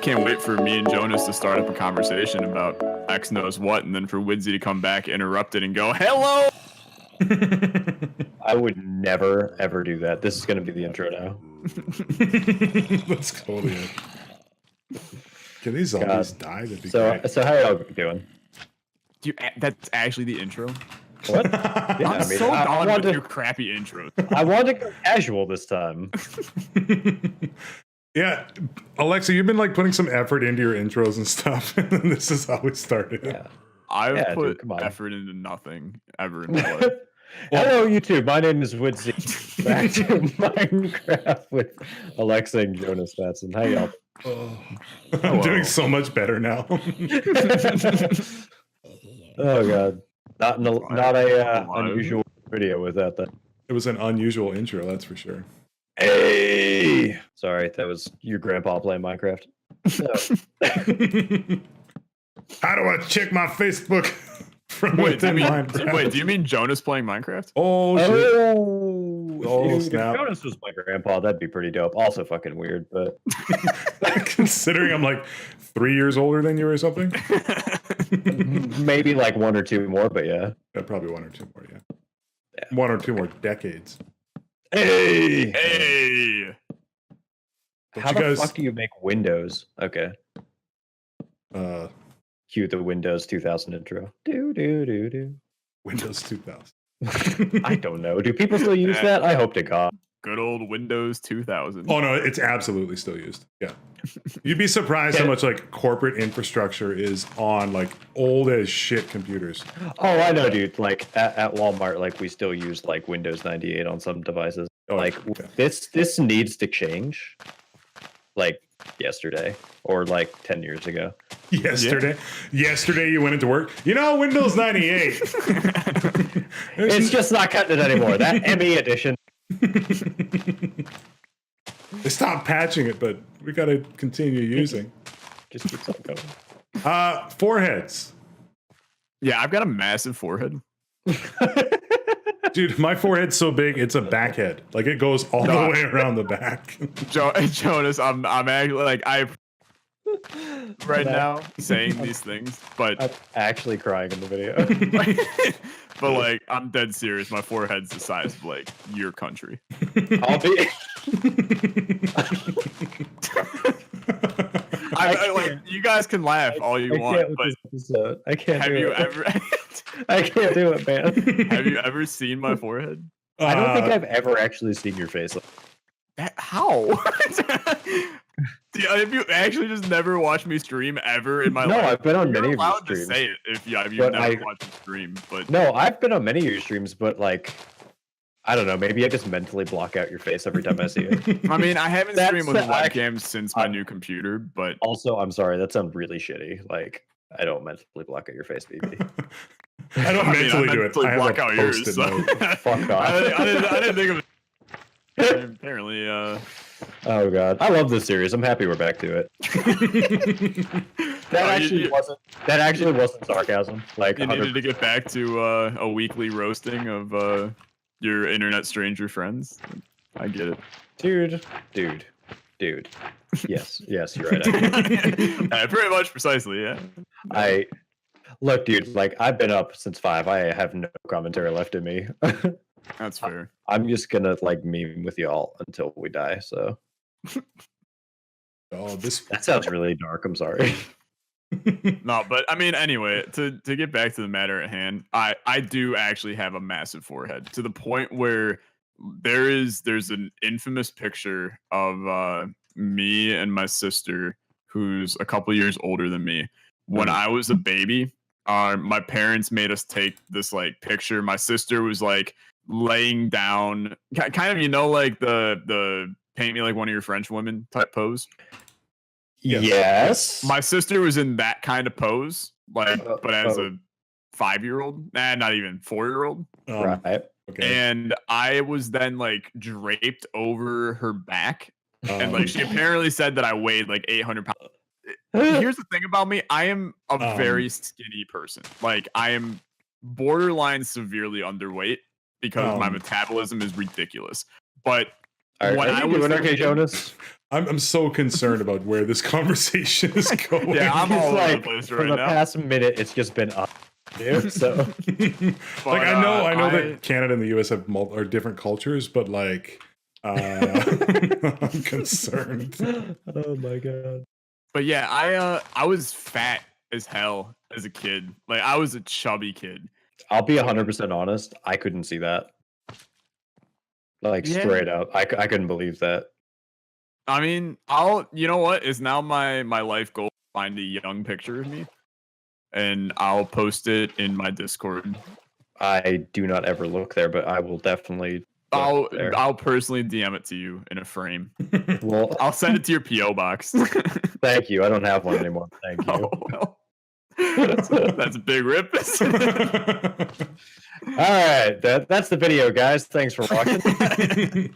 can't wait for me and Jonus to start up a conversation about X knows what, and then for Widsey to come back, interrupt it, and go, "Hello." I would never ever do that. This is going to be the intro now. That's totally it. Can these zombies die? That'd be great. So how y'all doing? That's actually the intro. What? Yeah, I'm so done with your crappy intros. I want to go casual this time. Yeah, Alexa, you've been like putting some effort into your intros and stuff, and then this is how we started. Yeah. I've put effort into nothing ever in my life. Hello, YouTube. My name is Uidsea. Back to Minecraft with Alexa and Jonusfatson. How y'all? I'm doing so much better now. Oh god, not a unusual video without that. It was an unusual intro, that's for sure. Hey, sorry, that was your grandpa playing Minecraft. How do I check my Facebook from within Minecraft? Wait, do you mean Jonus playing Minecraft? Oh shit! If Jonus was my grandpa, that'd be pretty dope. Also fucking weird, but considering I'm like 3 years older than you or something. Maybe like 1 or 2 more, but yeah. Probably 1 or 2 more, yeah. 1 or 2 more decades. Hey! How the fuck do you make Windows? Okay. Cue the Windows 2000 intro. Windows 2000. I don't know. Do people still use that? I hope to God. Good old Windows 2000. Oh no, it's absolutely still used. Yeah. You'd be surprised how much like corporate infrastructure is on like old as shit computers. Oh, I know, dude. Like at Walmart, like we still use like Windows 98 on some devices. This needs to change. Like yesterday or like 10 years ago. Yesterday you went into work. You know, Windows 98. It's just not cutting it anymore. That ME edition. They stopped patching it, but we got to continue using. Just keeps on going. Foreheads. Yeah, I've got a massive forehead. Dude, my forehead's so big, it's a back head. Like it goes all the way around the back. Jonus, I'm actually like now saying these things, but I'm actually crying in the video. But like I'm dead serious. My forehead's the size of like your country. I'll be. I like you guys can laugh all you want, but I can't. Have you ever? I can't do it, man. Have you ever seen my forehead? I don't think I've ever actually seen your face. How? Have you actually just never watched me stream ever in my life? No, I've been on many of your streams. To say it if you've never watched me stream, but no, I've been on many of your streams, but like, I don't know. Maybe I just mentally block out your face every time I see it. I mean, I haven't streamed with webcams since my new computer, but also, I'm sorry, that sounds really shitty. Like, I don't mentally block out your face, baby. I don't mentally do it. I block out yours. So. Fuck off. I didn't think of it. Apparently, oh god, I love this series. I'm happy we're back to it. That actually wasn't sarcasm. Like you needed to get back to a weekly roasting of your internet stranger friends. I get it, dude. Yes, you're right. Pretty much, precisely. Yeah. Look, dude. Like I've been up since 5. I have no commentary left in me. That's fair. I'm just gonna like meme with y'all until we die. So. That sounds really dark. I'm sorry. No, but I mean, anyway, to get back to the matter at hand, I do actually have a massive forehead to the point where there's an infamous picture of me and my sister, who's a couple years older than me. When I was a baby, my parents made us take this like picture. My sister was like laying down, kind of, you know, like the paint me like one of your French women type pose. Yes. My sister was in that kind of pose, like, but as a 5-year-old, not even 4-year-old. Right. Okay. And I was then like draped over her back, and like she apparently said that I weighed like 800 pounds. Here's the thing about me: I am a very skinny person. Like I am borderline severely underweight because my metabolism is ridiculous. But Are when I you was doing a okay, kid- Jonas? I'm so concerned about where this conversation is going. Yeah, I'm It's all over the like place for right the now. past minute, it's just been up. Dude, so like But, I know I- that Canada and the US have are different cultures, but like I'm concerned. oh my god. But yeah, I was fat as hell as a kid. Like I was a chubby kid. I'll be 100% honest. I couldn't see that. Like Yeah. straight up, I couldn't believe that. I mean, you know what is now my life goal? Find a young picture of me, and I'll post it in my Discord. I do not ever look there, but I will definitely. Look there. I'll personally DM it to you in a frame. Well, I'll send it to your PO box. thank you. I don't have one anymore. Thank you. Oh, well. That's a big rip. All right, that's the video, guys. Thanks for watching.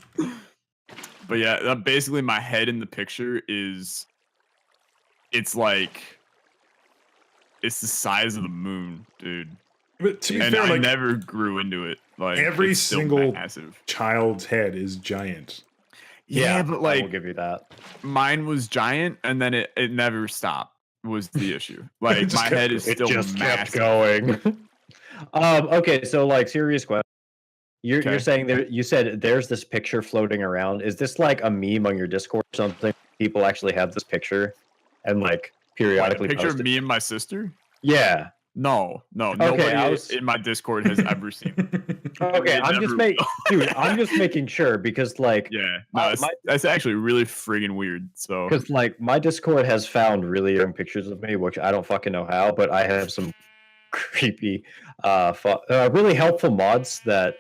But yeah, basically my head in the picture it's like it's the size of the moon, dude. But to be And fair, I like never grew into it. Like every it's still single massive. child's head is giant. Yeah, but I will like give you that. mine was giant, and then it never stopped. Was the issue? Like just my kept head is It still just kept massive. going. Okay, so like serious question. You're Okay. saying there? You said there's this picture floating around. Is this like a meme on your Discord or something? People actually have this picture, and like Like, a periodically picture post of it? me and my sister. Yeah. No, Okay, nobody in my Discord has ever seen it. Okay, It I'm just never- dude. I'm just making sure because like Yeah, no, my- that's actually really friggin' weird. So because like my Discord has found really young pictures of me, which I don't fucking know how, but I have some creepy, really helpful mods that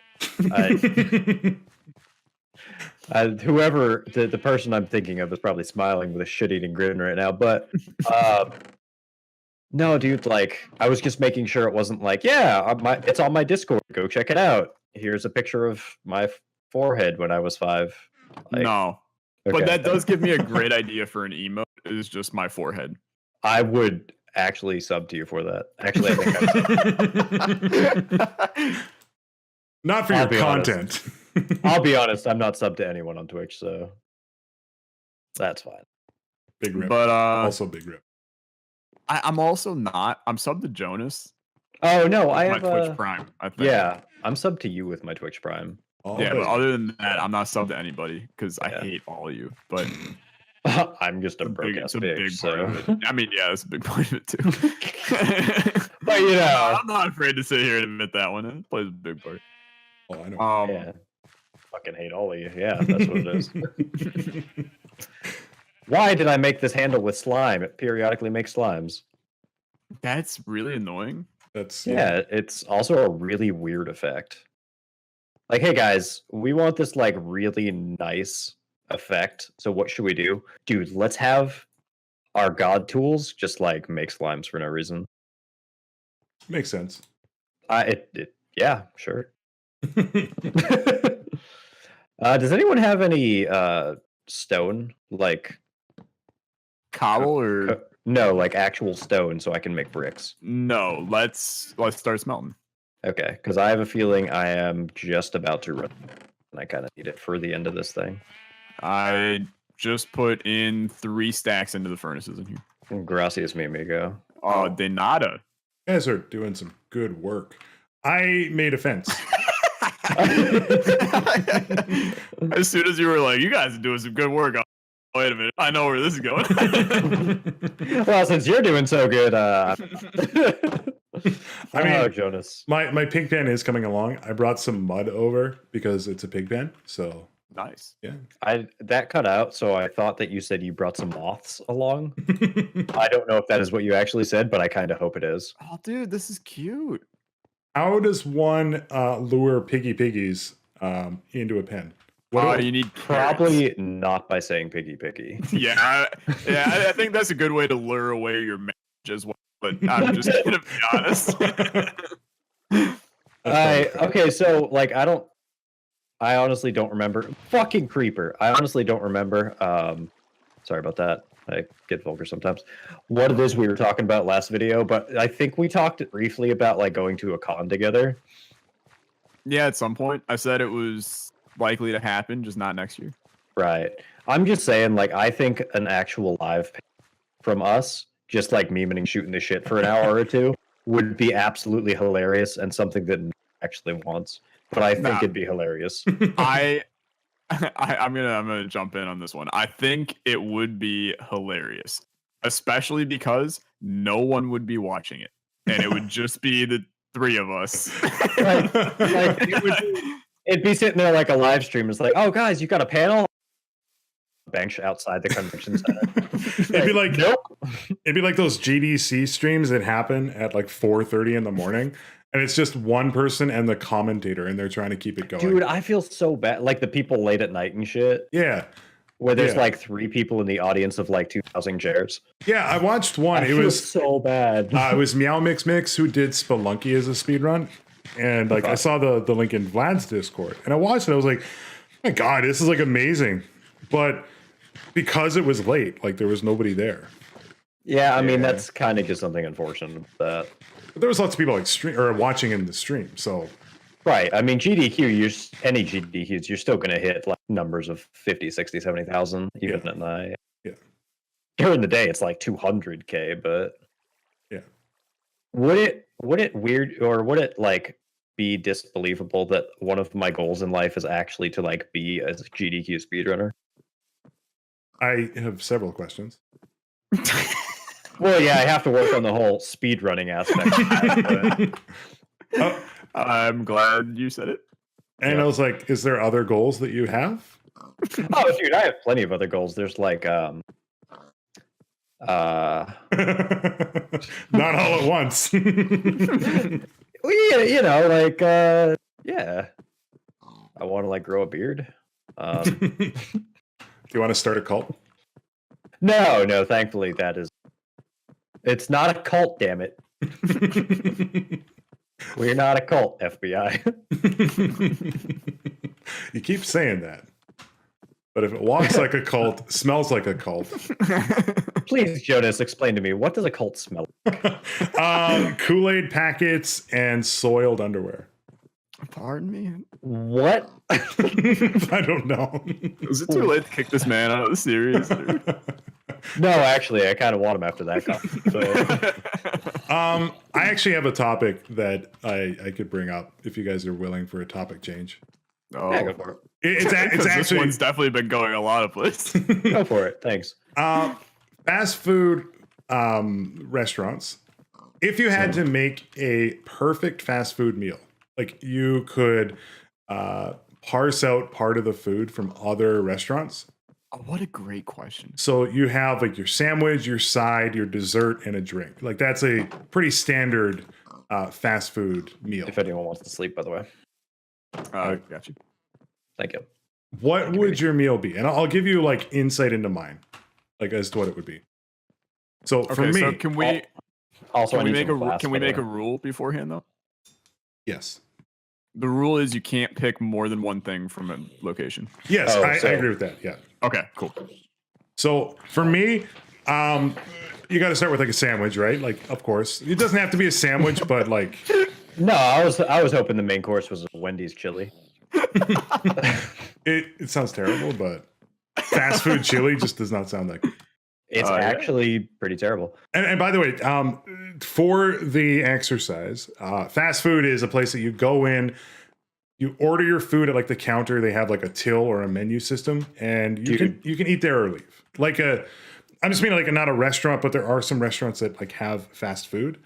whoever the person I'm thinking of is probably smiling with a shit-eating grin right now. But no, dude, like I was just making sure it wasn't like, yeah, it's on my Discord. Go check it out. Here's a picture of my forehead when I was 5. Like, no, okay. but that does give me a great idea for an emote. Is just my forehead. I would actually sub to you for that. Actually, I think Not for I'll your be honest. content. I'll be honest. I'm not subbed to anyone on Twitch, so that's fine. Big rip. But Also big rip. I'm also not. I'm subbed to Jonus. Oh no, I My have Twitch Prime. I think. Yeah, I'm subbed to you with my Twitch Prime. All Yeah, but good. other than that, I'm not subbed to anybody because I Yeah. hate all of you. But I'm just a broke ass it's a big bitch, part so. of it. I mean, yeah, that's a big part of it too. But you know, I'm not afraid to sit here and admit that one. It plays a big part. Oh, I know. yeah, fucking hate all of you. Yeah, that's what it is. Why did I make this handle with slime? It periodically makes slimes. That's really annoying. That's Yeah, it's also a really weird effect. Like, hey guys, we want this like really nice effect. So what should we do? Dude, let's have our god tools just like make slimes for no reason. makes sense. Yeah, sure. Does anyone have any stone like Cobble or no, like actual stone so I can make bricks? no? Let's start smelting. Okay, because I have a feeling I am just about to run, and I kind of need it for the end of this thing. I just put in 3 stacks into the furnaces in here. Gracias, mi amigo. Oh, de nada. You guys are doing some good work. I made a fence. As soon as you were like, "You guys are doing some good work," wait a minute, I know where this is going. Well, since you're doing so good, I mean, oh, Jonas. my pig pen is coming along. I brought some mud over because it's a pig pen. So Nice. yeah. That cut out, so I thought that you said you brought some moths along. I don't know if that is what you actually said, but I kind of hope it is. Oh, dude, this is cute. How does one lure piggies into a pen? Oh, you need carrots. Probably not by saying piggy. Yeah, I think that's a good way to lure away your marriage as well. But I'm just gonna be honest. Okay, so like I honestly don't remember. Fucking creeper. I honestly don't remember. Sorry about that. I get vulgar sometimes. What it is we were talking about last video, but I think we talked briefly about like going to a con together. Yeah, at some point, I said it was likely to happen, just not next year. Right. I'm just saying, like, I think an actual live from us, just like memeing and shooting the shit for an hour or two, would be absolutely hilarious and something that actually wants. But I think it'd be hilarious. I'm gonna jump in on this one. I think it would be hilarious, especially because no one would be watching it, and it would just be the three of us. It'd be sitting there like a live stream. It's like, oh, guys, you got a panel bench outside the convention center. It'd be like, nope. It'd be like those GDC streams that happen at like 4:30 in the morning. And it's just one person and the commentator, and they're trying to keep it going. Dude, I feel so bad. Like the people late at night and shit. Yeah. Where there's like 3 people in the audience of like 2,000 chairs. Yeah, I watched one. It was so bad. It was Meow Mix who did Spelunky as a speedrun. And like I saw the link in Vlad's Discord. And I watched it. I was like, oh my God, this is like amazing. But because it was late, like there was nobody there. Yeah, I mean, that's kind of just something unfortunate about that. But there was lots of people like watching in the stream, so right. I mean, GDQ, any GDQs, you're still going to hit like numbers of 50, 60, 70,000 even at night. Yeah. During the day, it's like 200K, but yeah. Would it weird or would it like be disbelievable that one of my goals in life is actually to like be a GDQ speedrunner? I have several questions. Well, yeah, I have to work on the whole speedrunning aspect of that, I'm glad you said it. And I was like, is there other goals that you have? Oh, dude, I have plenty of other goals. There's like not all at once. Well, yeah, you know, like yeah. I want to like grow a beard. Do you want to start a cult? No, thankfully it's not a cult, damn it. We're not a cult, FBI. You keep saying that. But if it walks like a cult, smells like a cult. Please, Jonas, explain to me, what does a cult smell like? Kool-Aid packets and soiled underwear. Pardon me? What? I don't know. Is it too late to kick this man out of the series? No, actually, I kind of want him after that. I actually have a topic that I could bring up if you guys are willing for a topic change. Oh, yeah, go for it. It's actually this one's definitely been going a lot of places. Go for it. Thanks. Fast food restaurants. If you had to make a perfect fast food meal, like you could parse out part of the food from other restaurants. Oh, what a great question. So you have like your sandwich, your side, your dessert, and a drink. Like that's a pretty standard fast food meal. If anyone wants to sleep, by the way. Got you. Thank you. What would your meal be? And I'll give you like insight into mine, like as to what it would be. So for me, so can we also can we make a rule beforehand though? Yes. The rule is you can't pick more than one thing from a location. Yes, I agree with that. Yeah. Okay, cool. So for me, you got to start with like a sandwich, right? Like, of course, it doesn't have to be a sandwich, but like. No, I was hoping the main course was a Wendy's chili. It sounds terrible, but fast food chili just does not sound that good. It's actually pretty terrible. And by the way, for the exercise, fast food is a place that you go in, you order your food at like the counter. They have like a till or a menu system, and you can eat there or leave. Like I'm just meaning like not a restaurant, but there are some restaurants that like have fast food.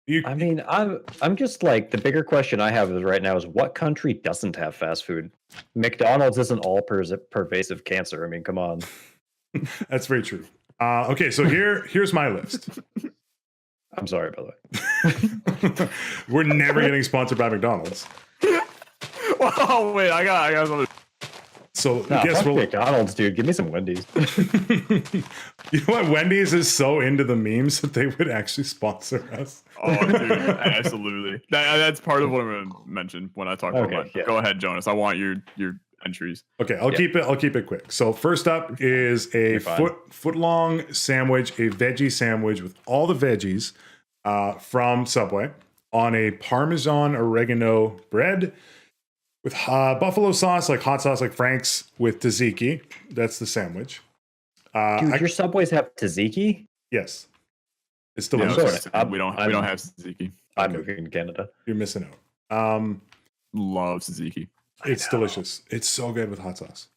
I'm just like, the bigger question I have is right now is what country doesn't have fast food? McDonald's isn't all pervasive cancer. I mean, come on. That's very true. Okay, so here's my list. I'm sorry, by the way. We're never getting sponsored by McDonald's. Oh wait, I got something. So guess what? McDonald's, dude, give me some Wendy's. You know what? Wendy's is so into the memes that they would actually sponsor us. Oh, dude, absolutely. That's part of what I'm going to mention when I talk about mine. Yeah. Go ahead, Jonas. I want your entries. Okay, I'll keep it quick. So first up is a foot long sandwich, a veggie sandwich with all the veggies from Subway on a Parmesan oregano bread with buffalo sauce, like hot sauce, like Frank's with tzatziki. That's the sandwich. Dude, your Subways have tzatziki? Yes, it's Yeah, delicious. we don't have tzatziki. I'm moving to Canada. You're missing out. Love tzatziki. It's delicious. It's so good with hot sauce.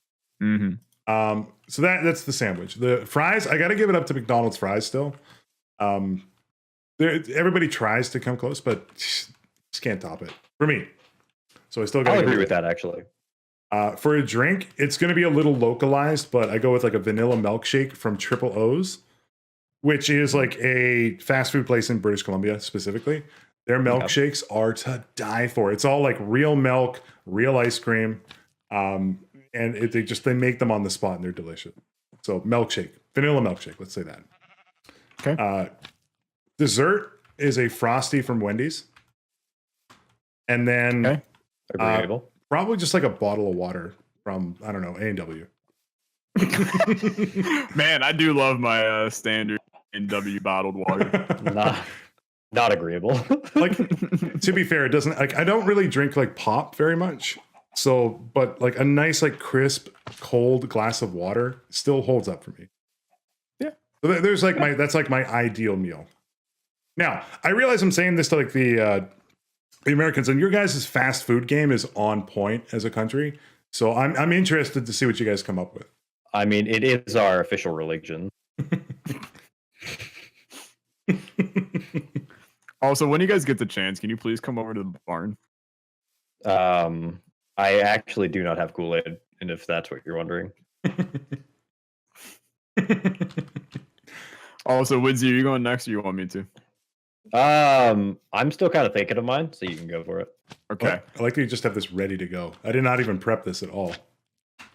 Mm-hmm. So that's the sandwich. The fries, I got to give it up to McDonald's fries still. Everybody tries to come close, but just can't top it for me. So I still got to agree with that, actually. For a drink, it's going to be a little localized, but I go with like a vanilla milkshake from Triple O's, which is like a fast food place in British Columbia specifically. Their milkshakes are to die for. It's all like real milk, real ice cream, and they make them on the spot and they're delicious. So milkshake, vanilla milkshake, let's say that. Okay. Dessert is a Frosty from Wendy's, and then agreeable. Probably just like a bottle of water from, I don't know, A&W. Man, I do love my standard A&W bottled water. Not agreeable. Like, to be fair, it doesn't, like, I don't really drink like pop very much. So, but like a nice, like crisp, cold glass of water still holds up for me. Yeah. So there's like that's like my ideal meal. Now, I realize I'm saying this to like the Americans, and your guys' fast food game is on point as a country. So I'm interested to see what you guys come up with. I mean, it is our official religion. Also, when you guys get the chance, can you please come over to the barn? I actually do not have Kool-Aid, and if that's what you're wondering. Also, Widsey, are you going next or you want me to? I'm still kind of thinking of mine, so you can go for it. Okay. I like that you just have this ready to go. I did not even prep this at all.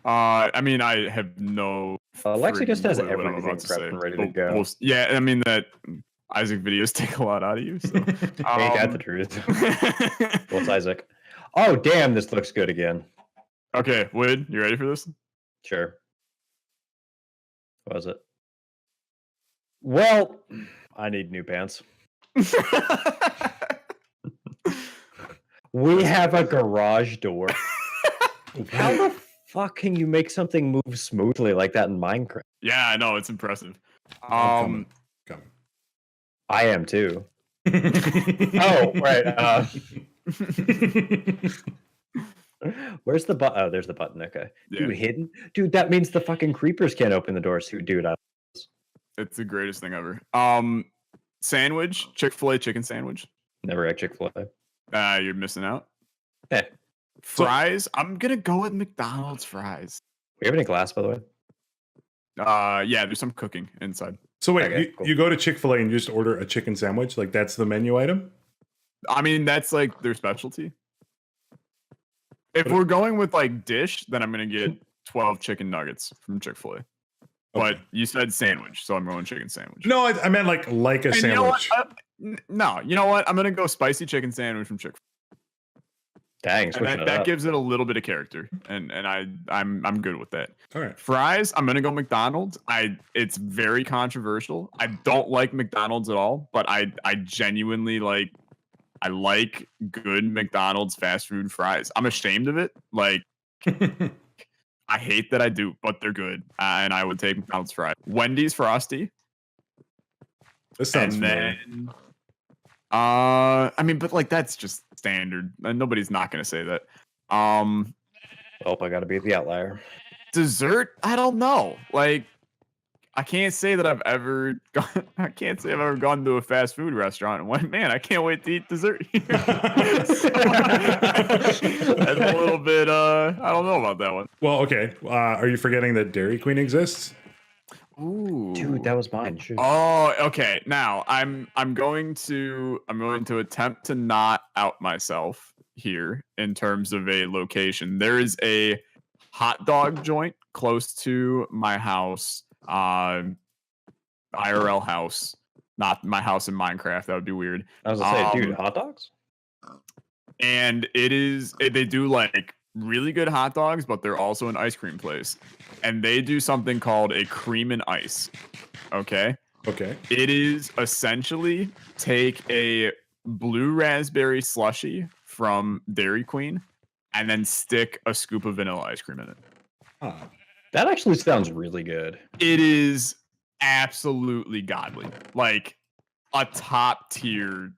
I mean, I have no. Alexa just has clue what I'm everything about to prepped say. and ready to go. Yeah, I mean that Isaac videos take a lot out of you. So. Ain't that the truth? What's Isaac? Oh, damn, this looks good again. Okay, Wood, you ready for this? Sure. What was it? Well, I need new pants. We have a garage door. How the fuck can you make something move smoothly like that in Minecraft? Yeah, I know, it's impressive. Coming. I am too. Oh, right. Where's the button? Oh, there's the button. Okay. Yeah. Dude, hidden? Dude, that means the fucking creepers can't open the doors. Dude, It's the greatest thing ever. Sandwich, Chick-fil-A chicken sandwich. never had Chick-fil-A. You're missing out. Eh. Fries, I'm gonna go with McDonald's fries. We have any glass, by the way? Yeah, there's some cooking inside. So wait, Okay, cool. you go to Chick-fil-A and you just order a chicken sandwich? Like that's the menu item? I mean, that's like their specialty. If we're going with like dish, then I'm gonna get 12 chicken nuggets from Chick-fil-A. Okay. But you said sandwich, so I'm going chicken sandwich. No, I meant like a sandwich. You know what? No, you know what? I'm gonna go spicy chicken sandwich from Chick-fil-A. Dang, that gives it a little bit of character, and I'm good with that. All right. Fries, I'm gonna go McDonald's. It's very controversial. I don't like McDonald's at all, but I genuinely like. I like good McDonald's fast food fries. I'm ashamed of it. Like, I hate that I do, but they're good, and I would take McDonald's fries. Wendy's Frosty. This sounds familiar. Then, I mean, but like that's just standard. Nobody's not gonna say that. Oh, I gotta be the outlier. Dessert? I don't know. Like, I can't say that I've ever gone. I can't say I've ever gone to a fast food restaurant and went, man, I can't wait to eat dessert here. That's a little bit. I don't know about that one. Well, okay. Are you forgetting that Dairy Queen exists? Ooh, dude, that was mine. Shoot. Oh, okay. Now I'm going to attempt to not out myself here in terms of a location. There is a hot dog joint close to my house, IRL house, not my house in Minecraft. That would be weird. I was gonna say, dude, hot dogs. And they do like really good hot dogs, but they're also an ice cream place. And they do something called a cream and ice. Okay. Okay. It is essentially take a blue raspberry slushie from Dairy Queen and then stick a scoop of vanilla ice cream in it. Huh. That actually sounds really good. It is absolutely godly, like a top tier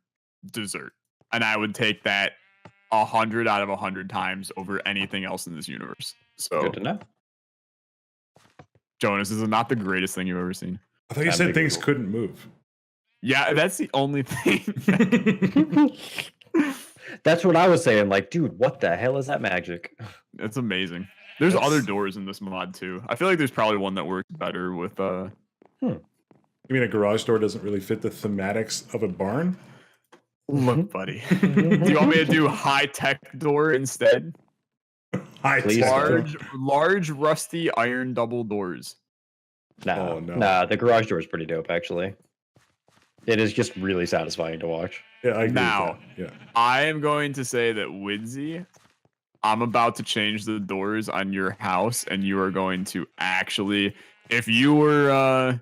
dessert, and I would take that 100 out of 100 times over anything else in this universe. So Good to know. Jonus, is it not the greatest thing you've ever seen? I thought you said things couldn't move. Yeah, that's the only thing. That's what I was saying. Like, dude, what the hell is that magic? It's amazing. There's other doors in this mod too. I feel like there's probably one that works better with You mean a garage door doesn't really fit the thematics of a barn? Look, buddy. Do you want me to do high tech door instead? Large rusty iron double doors. Nah, nah, the garage door is pretty dope, actually. It is just really satisfying to watch. Yeah, I agree now, with that. Yeah. I am going to say that Uidsea, I'm about to change the doors on your house, and you are going to actually, if you were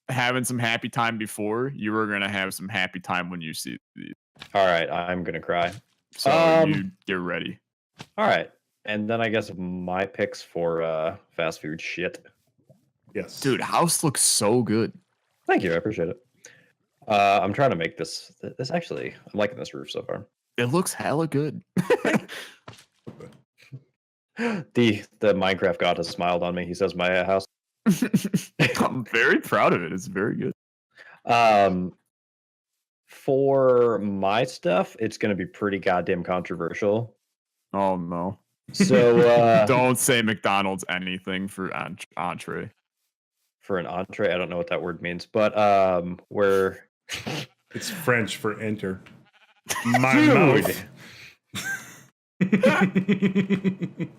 having some happy time before, you are going to have some happy time when you see these. All right, I'm going to cry. So you get ready. All right. And then I guess my picks for fast food shit. Yes. Dude, house looks so good. Thank you. I appreciate it. I'm trying to make this actually, I'm liking this roof so far. It looks hella good. The Minecraft god has smiled on me. He says my house. I'm very proud of it. It's very good. For my stuff, it's going to be pretty goddamn controversial. Oh no. So don't say McDonald's anything for entree. For an entree, I don't know what that word means, but we're it's French for enter. My Dude. mouth.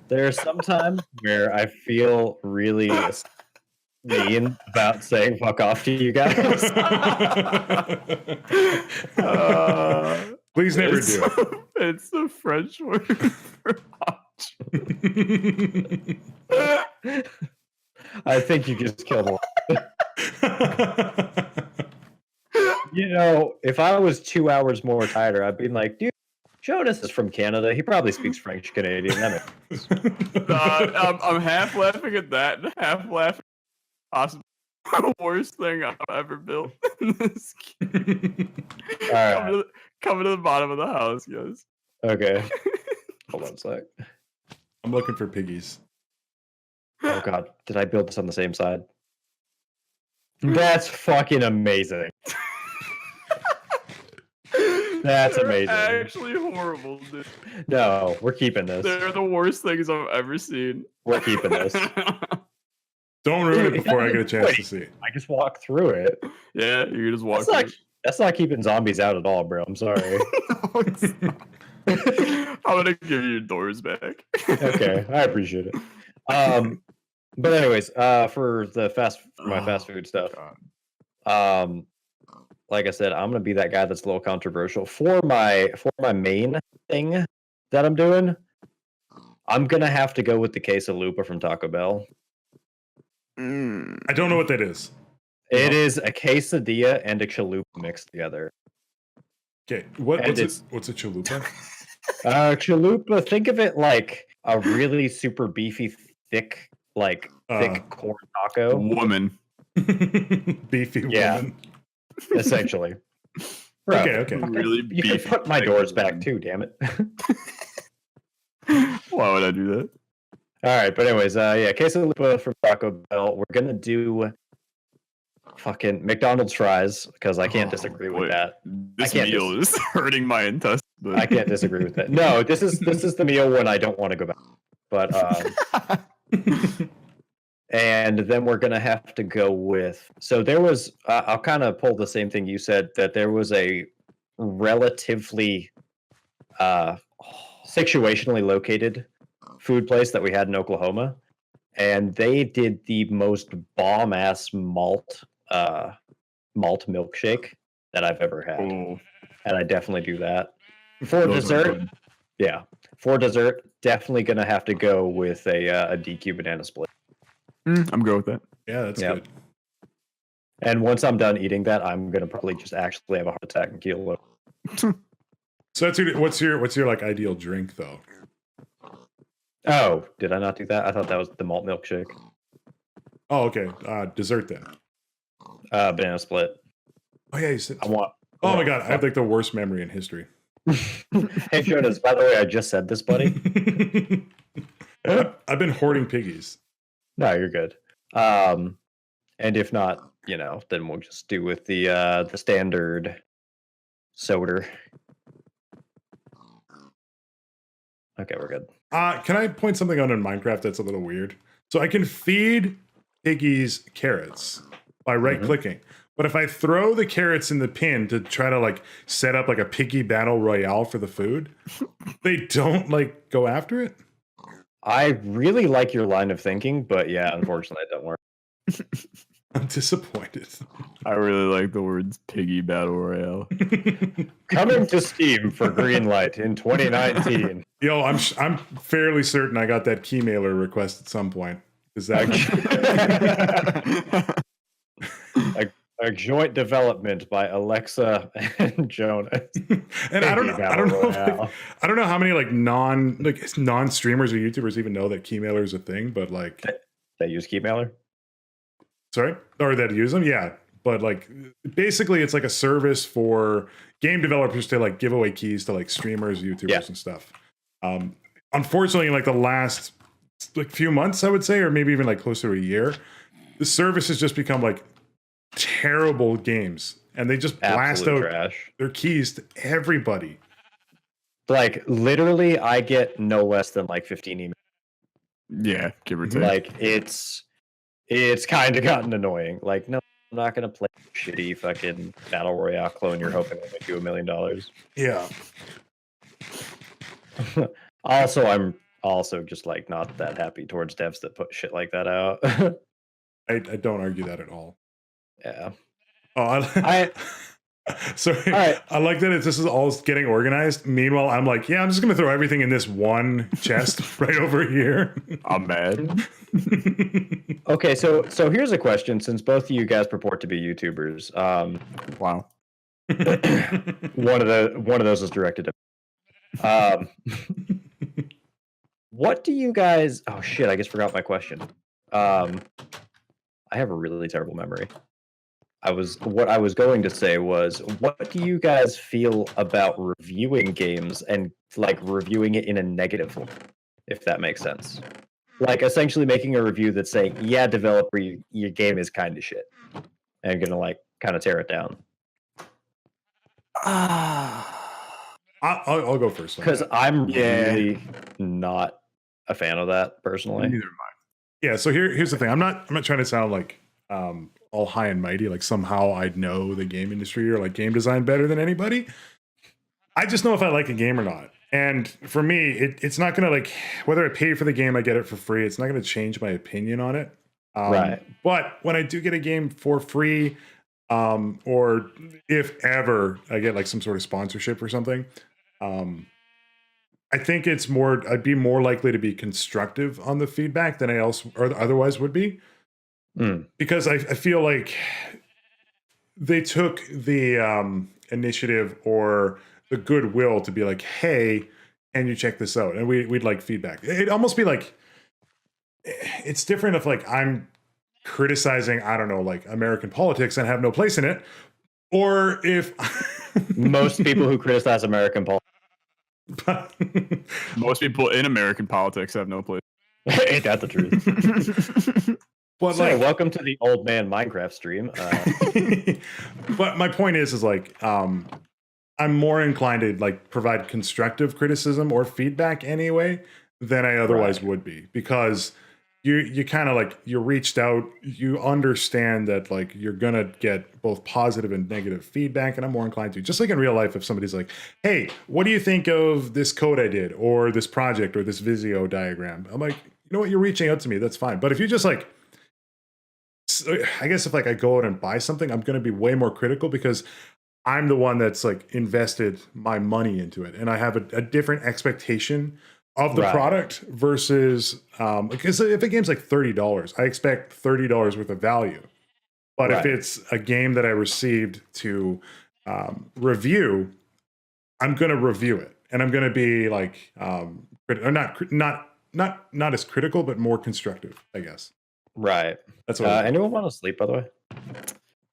There's some times where I feel really mean about saying fuck off to you guys. Please never do it. It's the French word for I think you just killed one. You know, if I was 2 hours more tighter, I'd be like, dude, Jonus is from Canada. He probably speaks French Canadian. That makes sense. I'm half laughing at that and half laughing at the worst thing I've ever built in this game. All right. Coming to the bottom of the house, guys. Okay. Hold on a sec. I'm looking for piggies. Oh god, did I build this on the same side? That's fucking amazing. That's amazing. Actually horrible, dude. No, we're keeping this. They're the worst things I've ever seen. We're keeping this. Don't ruin it before I get a chance to see it. I just walk through it. Yeah, you can just walk That's not keeping zombies out at all, bro. I'm sorry. No, it's not. I'm gonna give you your doors back. Okay, I appreciate it. But anyways, for my fast food stuff, like I said, I'm gonna be that guy that's a little controversial. For my main thing that I'm doing, I'm gonna have to go with the quesalupa from Taco Bell. I don't know what that is. It is a quesadilla and a chalupa mixed together. Okay, what's a chalupa? Chalupa, think of it like a really super beefy, thick corn taco. Woman. Beefy Yeah. woman. Essentially. Bro, Okay. Really you can put my doors back too, damn it. Why would I do that? All right, but anyways, quesalupa from Taco Bell. We're gonna do fucking McDonald's fries because I can't disagree with that. This meal is hurting my intestines. I can't disagree with that. No, this is the meal when I don't want to go back. But and then we're gonna have to go with. So there was. I'll kind of pull the same thing you said, that there was a relatively situationally located food place that we had in Oklahoma, and they did the most bomb ass malt milkshake that I've ever had. Ooh. And I definitely do that. For Those are dessert, good. for dessert, definitely gonna have to go with a DQ banana split. I'm good with that. Yeah, that's good. And once I'm done eating that, I'm gonna probably just actually have a heart attack and keel over. So what's your like ideal drink though? Oh, did I not do that? I thought that was the malt milkshake. Oh, okay. Dessert then. Banana split. Oh yeah, you said. Oh my god, I have like the worst memory in history. Hey Jonas, by the way, I just said this, buddy. I've been hoarding piggies. No, you're good. And if not, then we'll just do with the standard soda. Okay, we're good. Can I point something out in Minecraft that's a little weird? So I can feed piggies carrots by right-clicking. But if I throw the carrots in the pin to try to like set up like a piggy battle royale for the food, they don't like go after it. I really like your line of thinking, but yeah, unfortunately, it don't work. I'm disappointed. I really like the words "piggy battle royale." Coming to Steam for Greenlight in 2019. Yo, I'm fairly certain I got that key mailer request at some point. Is that a joint development by Olexa and Jonus? And I don't know how many like non streamers or YouTubers even know that key mailer is a thing, but like they use key mailer. Sorry, or that use them, yeah. But like, basically, it's like a service for game developers to like give away keys to like streamers, YouTubers, and stuff. Unfortunately, in like the last like few months, I would say, or maybe even like closer to a year, the service has just become like terrible games, and they just blast out their keys to everybody. Like literally, I get no less than like 15 emails. Yeah, give or take. Like it's kind of gotten annoying. Like, no, I'm not gonna play shitty fucking battle royale clone you're hoping will make you $1 million. Yeah. Also, I'm also just like not that happy towards devs that put shit like that out. I don't argue that at all. Yeah. Oh, sorry. Right. I like that this is all getting organized. Meanwhile, I'm like, yeah, I'm just gonna throw everything in this one chest right over here. I'm mad. Okay, so here's a question. Since both of you guys purport to be YouTubers, wow. one of those is directed at. What do you guys? Oh shit! I just forgot my question. I have a really terrible memory. What I was going to say was, what do you guys feel about reviewing games and like reviewing it in a negative way, if that makes sense? Like essentially making a review that's saying, yeah, developer, your game is kind of shit, and gonna like kind of tear it down. I'll go first because I'm really not a fan of that personally. Neither am I. Yeah, so here's the thing. I'm not trying to sound like all high and mighty, like somehow I know the game industry or like game design better than anybody. I just know if I like a game or not. And for me, it's not gonna like whether I pay for the game, I get it for free. It's not gonna change my opinion on it. Right. But when I do get a game for free, or if ever I get like some sort of sponsorship or something, I think I'd be more likely to be constructive on the feedback than I otherwise would be. Because I feel like they took the initiative or the goodwill to be like, hey, can you check this out? And we'd like feedback. It'd almost be like, it's different if like I'm criticizing, I don't know, like American politics and have no place in it. Or if most people who criticize American politics. Most people in American politics have no place. Ain't that the truth? But so, welcome to the old man Minecraft stream. But my point is like, I'm more inclined to like provide constructive criticism or feedback anyway than I otherwise would be, because you kind of like, you reached out, you understand that like you're gonna get both positive and negative feedback, and I'm more inclined to, just like in real life, if somebody's like, hey, what do you think of this code I did, or this project, or this Visio diagram? I'm like, you know what, you're reaching out to me, that's fine. But if you just like, I guess if like I go out and buy something, I'm gonna be way more critical because I'm the one that's like invested my money into it, and I have a different expectation of the product versus because if a game's like $30, I expect $30 worth of value. But if it's a game that I received to review, I'm going to review it, and I'm going to be like, or not not as critical, but more constructive, I guess. Right. That's what. Anyone want to sleep, by the way?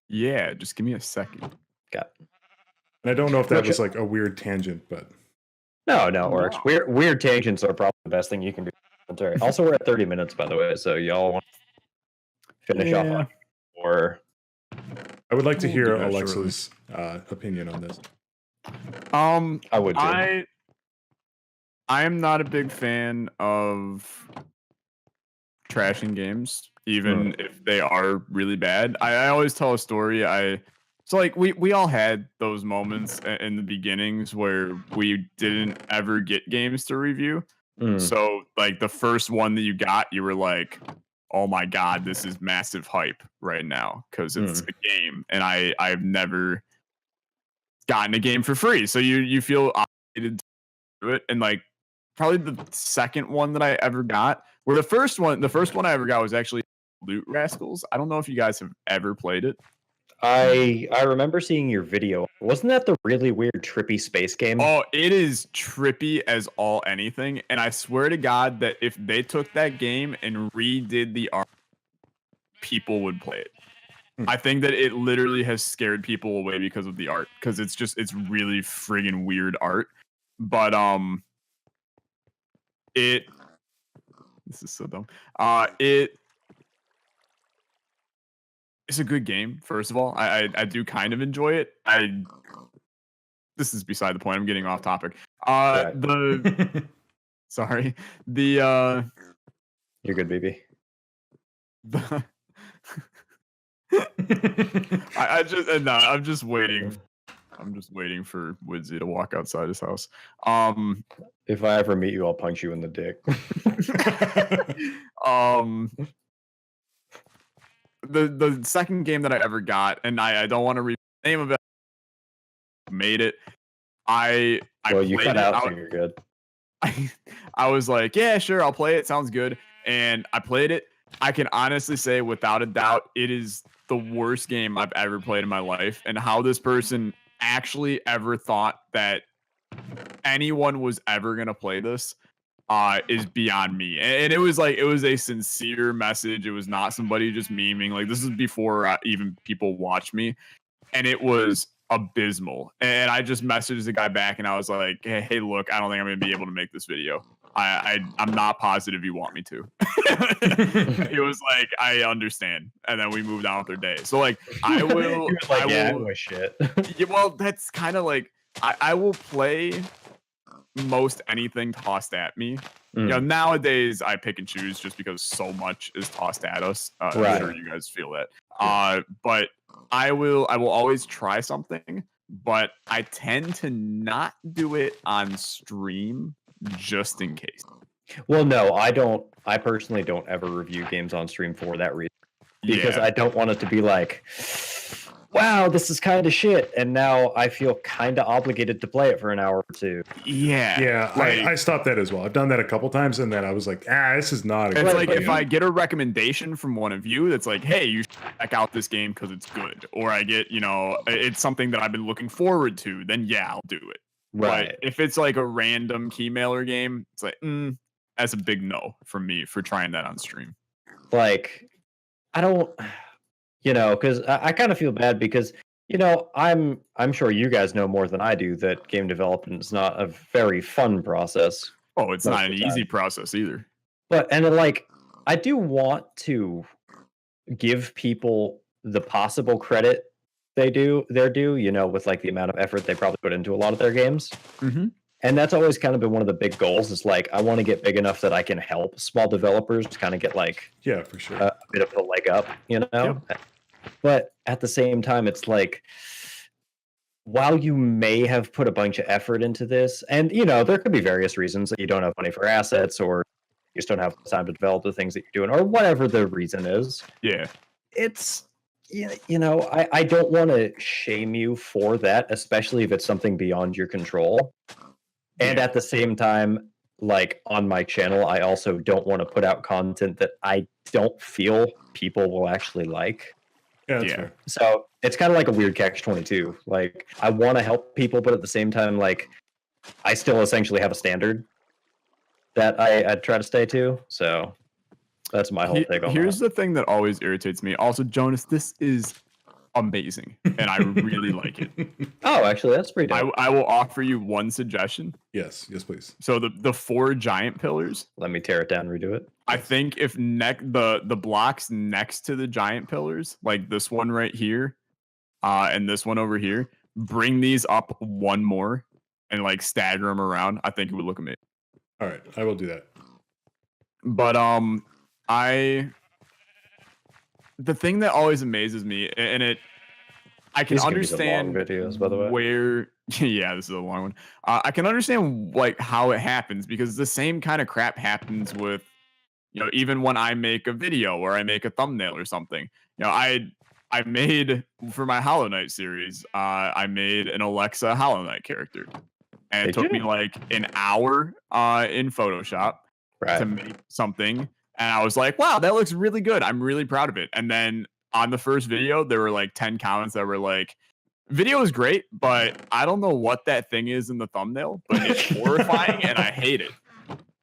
Yeah, just give me a second. Got it. And I don't know if that was like a weird tangent, but no, it works. Weird tangents are probably the best thing you can do. Also, we're at 30 minutes, by the way, so y'all want to finish off on, or I would like to hear Alexa's opinion on this. I would too. I am not a big fan of trashing games, even if they are really bad. I always tell a story. So like we all had those moments in the beginnings where we didn't ever get games to review. So like the first one that you got, you were like, oh my God, this is massive hype right now because it's a game, and I've never gotten a game for free. So you feel obligated to do it. And like probably the second one that I ever got, where the first one I ever got was actually Loot Rascals. I don't know if you guys have ever played it. I remember seeing your video. Wasn't that the really weird trippy space game? Oh, it is trippy as all anything. And I swear to God that if they took that game and redid the art, people would play it. I think that it literally has scared people away because of the art, because it's really friggin' weird art. But this is so dumb. It's a good game. First of all, I do kind of enjoy it. This is beside the point. I'm getting off topic. Sorry. You're good, baby. I'm just waiting. I'm just waiting for Woodsy to walk outside his house. If I ever meet you, I'll punch you in the dick. The second game that I ever got, and I don't want to read the name of it. Made it. Well, you cut out, so you're good. I was like, yeah, sure, I'll play it. Sounds good. And I played it. I can honestly say, without a doubt, it is the worst game I've ever played in my life. And how this person actually ever thought that anyone was ever gonna play this is beyond me. And it was a sincere message. It was not somebody just memeing. Like, this is before even people watch me, and it was abysmal. And I just messaged the guy back, and I was like, hey, look, I don't think I'm gonna be able to make this video. I'm not positive you want me to. He was like, I understand, and then we moved on with our day. So like, I will. Shit. Yeah, well, that's kind of like I will play most anything tossed at me. You know, nowadays I pick and choose just because so much is tossed at us. I'm sure you guys feel that. But I will always try something, but I tend to not do it on stream just in case. Well, no, I don't. I personally don't ever review games on stream for that reason, because I don't want it to be like, wow, this is kind of shit, and now I feel kind of obligated to play it for an hour or two. Yeah. I stopped that as well. I've done that a couple times, and then I was like, this is not a good It's like idea. if I get a recommendation from one of you that's like, hey, you should check out this game because it's good, or I get, it's something that I've been looking forward to, then yeah, I'll do it. Right. But if it's like a random key mailer game, it's like, that's a big no from me for trying that on stream. Like, I don't, because I kind of feel bad because, I'm sure you guys know more than I do that game development is not a very fun process. Oh, it's not an easy process either. And I do want to give people the possible credit they're due, with like the amount of effort they probably put into a lot of their games. Mm-hmm. And that's always kind of been one of the big goals, is like, I want to get big enough that I can help small developers kind of get for sure, a bit of a leg up, Yep. But at the same time, it's like, while you may have put a bunch of effort into this, and there could be various reasons that you don't have money for assets, or you just don't have time to develop the things that you're doing, or whatever the reason is. Yeah. It's, I don't want to shame you for that, especially if it's something beyond your control. And at the same time, like, on my channel, I also don't want to put out content that I don't feel people will actually like. Yeah, that's fair. So it's kind of like a weird catch-22. Like, I want to help people, but at the same time, like, I still essentially have a standard. that I try to stay to. So that's my whole take on Here's that. the thing that always irritates me. Also, Jonas, this is amazing, and I really like it. Oh, actually, that's pretty dope. I will offer you one suggestion. Yes, please. So the 4 giant pillars. Let me tear it down and redo it. I think if the blocks next to the giant pillars, like this one right here, and this one over here, bring these up one more and like stagger them around, I think it would look amazing. All right, I will do that. But the thing that always amazes me, and I can understand videos, by the way. where yeah, this is a long one. I can understand like how it happens, because the same kind of crap happens with, even when I make a video or I make a thumbnail or something. I made, for my Hollow Knight series, I made an Olexa Hollow Knight character, and it took me like an hour in Photoshop to make something. And I was like, wow, that looks really good. I'm really proud of it. And then on the first video, there were like 10 comments that were like, video is great, but I don't know what that thing is in the thumbnail, but it's horrifying and I hate it.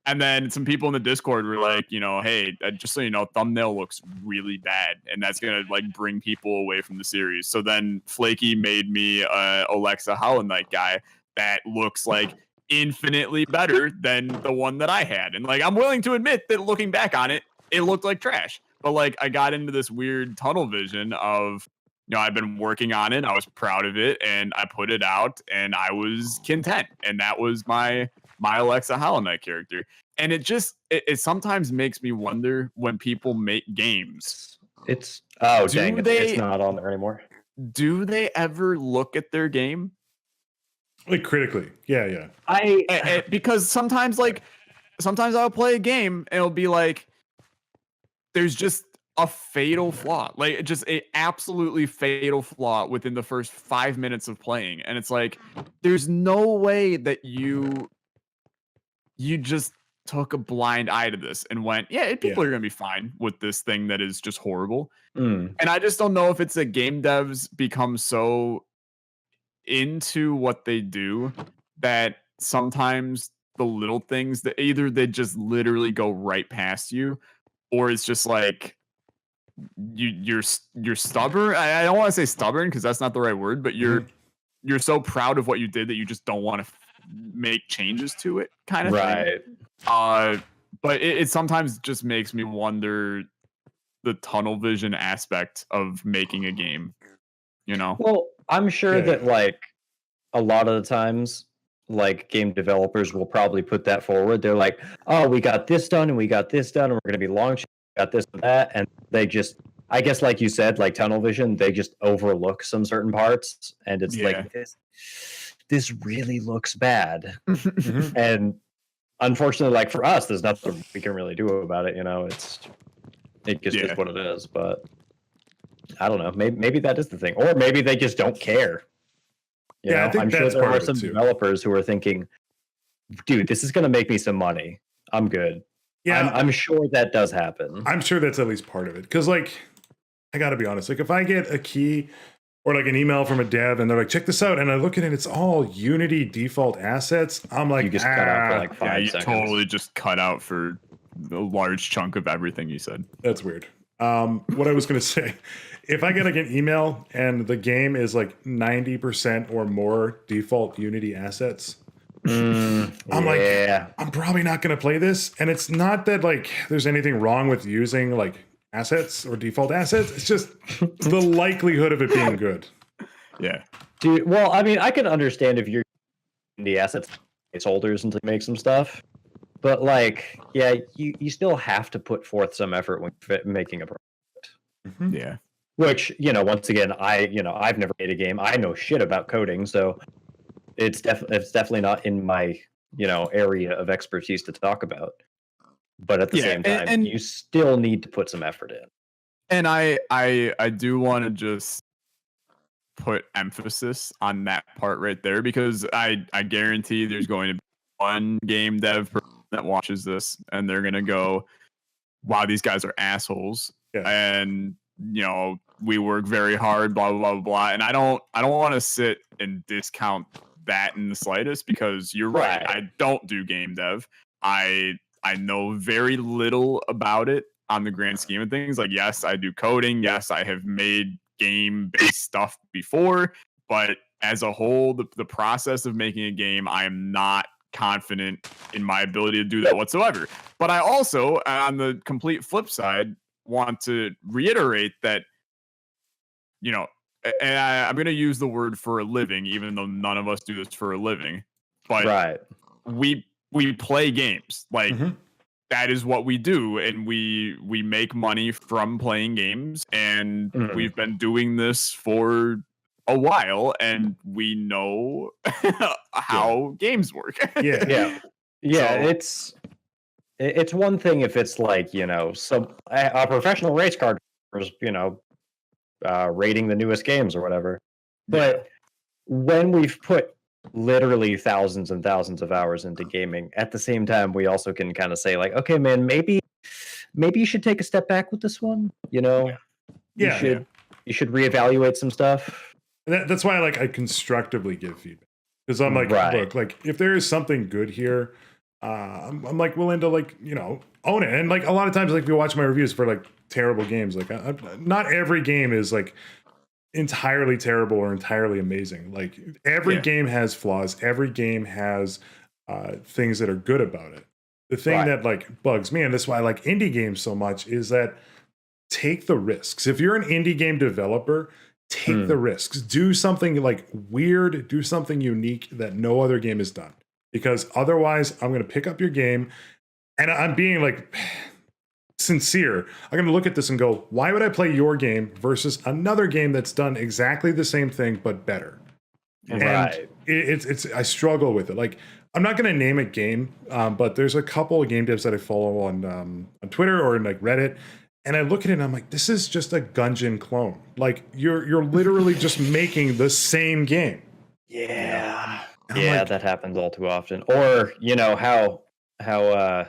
And then some people in the Discord were like, hey, just so you know, thumbnail looks really bad, and that's going to like bring people away from the series. So then Flaky made me a Olexa Hollow Knight guy that looks like infinitely better than the one that I had. And like, I'm willing to admit that looking back on it, it looked like trash. But like, I got into this weird tunnel vision of, I've been working on it. I was proud of it, and I put it out, and I was content. And that was my Olexa Hollow Knight character. And it sometimes makes me wonder, when people make games, it's not on there anymore. Do they ever look at their game? Like critically, yeah. Because sometimes I'll play a game and it'll be like, there's just a fatal flaw, like just a absolutely fatal flaw within the first 5 minutes of playing, and it's like, there's no way that you just took a blind eye to this and went, people are gonna be fine with this thing that is just horrible. And I just don't know if it's that game devs become so into what they do that sometimes the little things that either they just literally go right past you, or it's just like you're stubborn. I don't want to say stubborn, because that's not the right word, but you're so proud of what you did that you just don't want to make changes to it, kind of thing. But it sometimes just makes me wonder the tunnel vision aspect of making a game, Well, I'm sure that like a lot of the times, like game developers will probably put that forward. They're like, oh, we got this done and we got this done, and we're going to be launching, got this and that. And they just, I guess, like you said, like tunnel vision, they just overlook some certain parts. And it's like, this really looks bad. And unfortunately, like for us, there's nothing we can really do about it. It just is what it is. But I don't know. Maybe that is the thing, or maybe they just don't care. I think I'm sure there are some developers who are thinking, "Dude, this is going to make me some money. I'm good." Yeah, I'm sure that does happen. I'm sure that's at least part of it. Because, like, I got to be honest. Like, if I get a key or like an email from a dev and they're like, "Check this out," and I look at it, it's all Unity default assets. I'm like, you just cut out for like 5 seconds. Totally just cut out for a large chunk of everything you said. That's weird. What I was going to say, if I get like an email and the game is like 90% or more default Unity assets, I'm like, I'm probably not going to play this. And it's not that like there's anything wrong with using like assets or default assets. It's just the likelihood of it being good. Yeah. Dude, well, I mean, I can understand if you're the assets placeholders until you make some stuff. But like, you still have to put forth some effort when making a product. Yeah. Which, once again, I've never made a game. I know shit about coding, so it's definitely not in my, area of expertise to talk about. But at the same time, you still need to put some effort in. And I do want to just put emphasis on that part right there, because I guarantee there's going to be one game dev that watches this and they're gonna go, wow, these guys are assholes. And we work very hard, blah blah blah blah. And I don't want to sit and discount that in the slightest, because you're right. I don't do game dev. I know very little about it on the grand scheme of things. Like, yes, I do coding. Yes, I have made game-based stuff before, but as a whole, the process of making a game, I am not confident in my ability to do that whatsoever. But I also, on the complete flip side, want to reiterate that, you know, and I'm going to use the word for a living, even though none of us do this for a living. But Right. we play games. Like, that is what we do, and we make money from playing games, and we've been doing this for a while, and we know how games work. Yeah. So, it's one thing if it's like, you know, some a professional race car drivers, you know, rating the newest games or whatever. But when we've put literally thousands and thousands of hours into gaming, at the same time, we also can kind of say like, okay, man, maybe you should take a step back with this one. You know, you should reevaluate some stuff. That's why I constructively give feedback, because I'm like, look, like if there is something good here, I'm like willing to own it. And like a lot of times, like if you watch my reviews for like terrible games, like not every game is like entirely terrible or entirely amazing. Like every game has flaws. Every game has things that are good about it. The thing that like bugs me, and that's why I like indie games so much, is that take the risks. If you're an indie game developer, take the risks. Do something like weird, do something unique that no other game has done. Because otherwise, I'm going to pick up your game, and I'm being like sincere. I'm going to look at this and go, why would I play your game versus another game that's done exactly the same thing but better? And it's I struggle with it. Like, I'm not going to name a game, but there's a couple of game devs that I follow on Twitter or in like Reddit, and I look at it and I'm like, this is just a Gungeon clone. Like you're literally just making the same game. Yeah, that happens all too often. Or you know how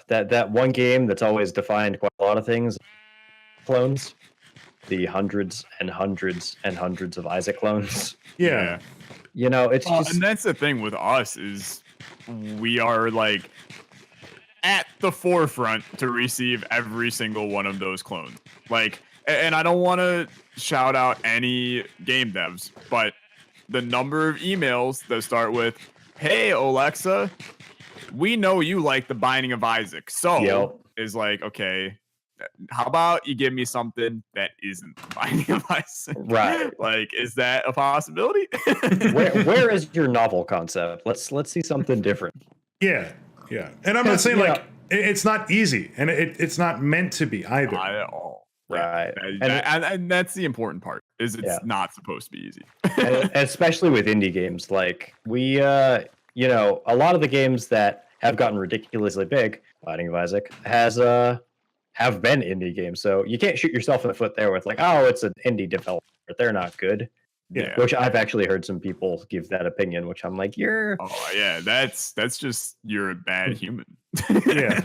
that one game that's always defined quite a lot of things, clones, the hundreds and hundreds and hundreds of Isaac clones. Yeah. You know, it's just, and that's the thing with us is we are like at the forefront to receive every single one of those clones. Like, and I don't want to shout out any game devs, but the number of emails that start with, "Hey Olexa, we know you like The Binding of Isaac," so is like, okay, how about you give me something that isn't The Binding of Isaac? Right. Like, is that a possibility? where is your novel concept? Let's see something different. Yeah. And I'm not saying like it's not easy, and it's not meant to be either. Not at all. Right. And that's the important part, is it's not supposed to be easy. And especially with indie games. Like we you know, a lot of the games that have gotten ridiculously big, Binding of Isaac, have been indie games. So you can't shoot yourself in the foot there with like, oh, it's an indie developer, they're not good. Yeah. Which I've actually heard some people give that opinion, which I'm like, that's just, you're a bad human. Yeah.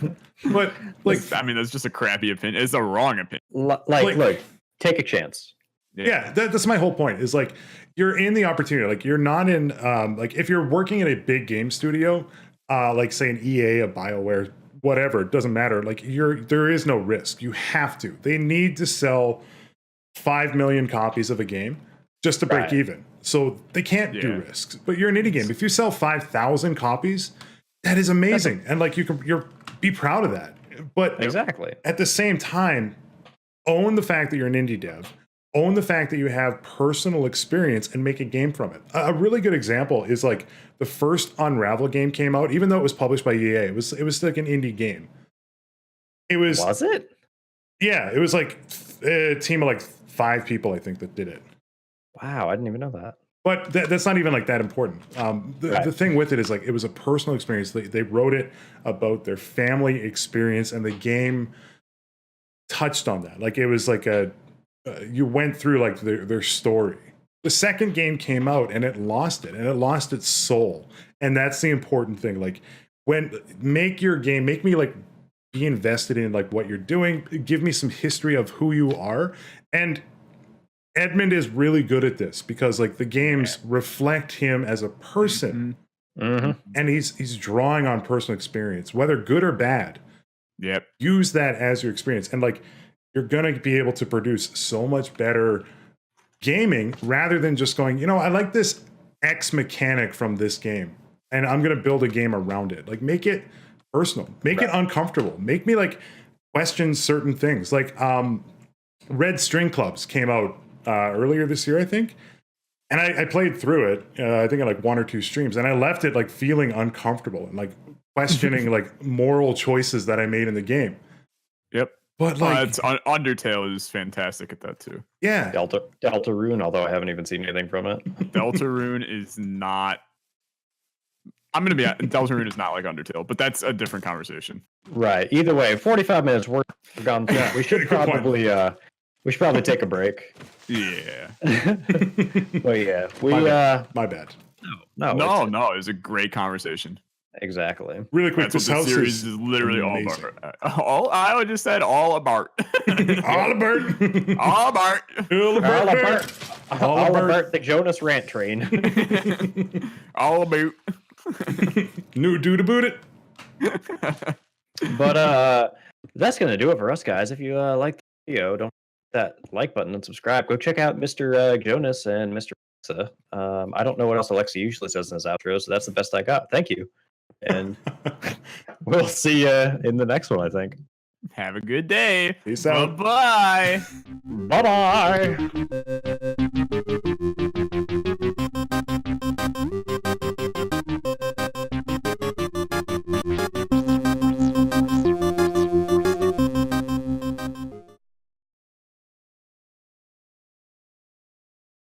But like, I mean, that's just a crappy opinion. It's a wrong opinion. Look, take a chance. Yeah, that's my whole point, is like you're in the opportunity. Like you're not in like if you're working in a big game studio, like say an EA, a BioWare, whatever, it doesn't matter. Like there is no risk. You have to. They need to sell 5 million copies of a game just to break even. So they can't do risks. But you're an indie game. If you sell 5,000 copies, that is amazing. And like you're be proud of that. But exactly at the same time, own the fact that you're an indie dev. Own the fact that you have personal experience and make a game from it. A really good example is like the first Unravel game came out, even though it was published by EA. It was like an indie game. Was it? Yeah, it was like a team of like 5 people, I think, that did it. Wow, I didn't even know that. But that's not even like that important. The thing with it is like it was a personal experience. They wrote it about their family experience, and the game touched on that. Like it was like you went through like their story. The second game came out and it lost it, and it lost its soul. And that's the important thing. Like make your game, make me like be invested in like what you're doing. Give me some history of who you are. And Edmund is really good at this because like the games reflect him as a person. and he's drawing on personal experience, whether good or bad. Yep. Use that as your experience, and like you're gonna be able to produce so much better gaming rather than just going, I like this X mechanic from this game, and I'm gonna build a game around it. Like, make it personal, make it uncomfortable, make me like question certain things. Like Red String Clubs came out earlier this year, I think. And I played through it, I think in like 1 or 2 streams, and I left it like feeling uncomfortable and like questioning like moral choices that I made in the game. Yep. But like, Undertale is fantastic at that too. Yeah. Deltarune, although I haven't even seen anything from it. Deltarune is not. I'm gonna be. Deltarune is not like Undertale, but that's a different conversation. Right. Either way, 45 minutes. We're gone. Yeah. We should probably. We should probably take a break. Yeah. But yeah, my bad. No. It was a great conversation. Exactly. Really quick, That's this what the house series is literally amazing. all about. I just said all about. All about. All about. All about the Jonus rant train. All about. New do to boot it. But that's gonna do it for us, guys. If you like the video, don't hit that like button and subscribe. Go check out Mr. Jonus and Mr. Olexa. I don't know what else Olexa usually says in his outro, so that's the best I got. Thank you. And we'll see you in the next one, I think. Have a good day. Peace out. Bye-bye. Bye-bye.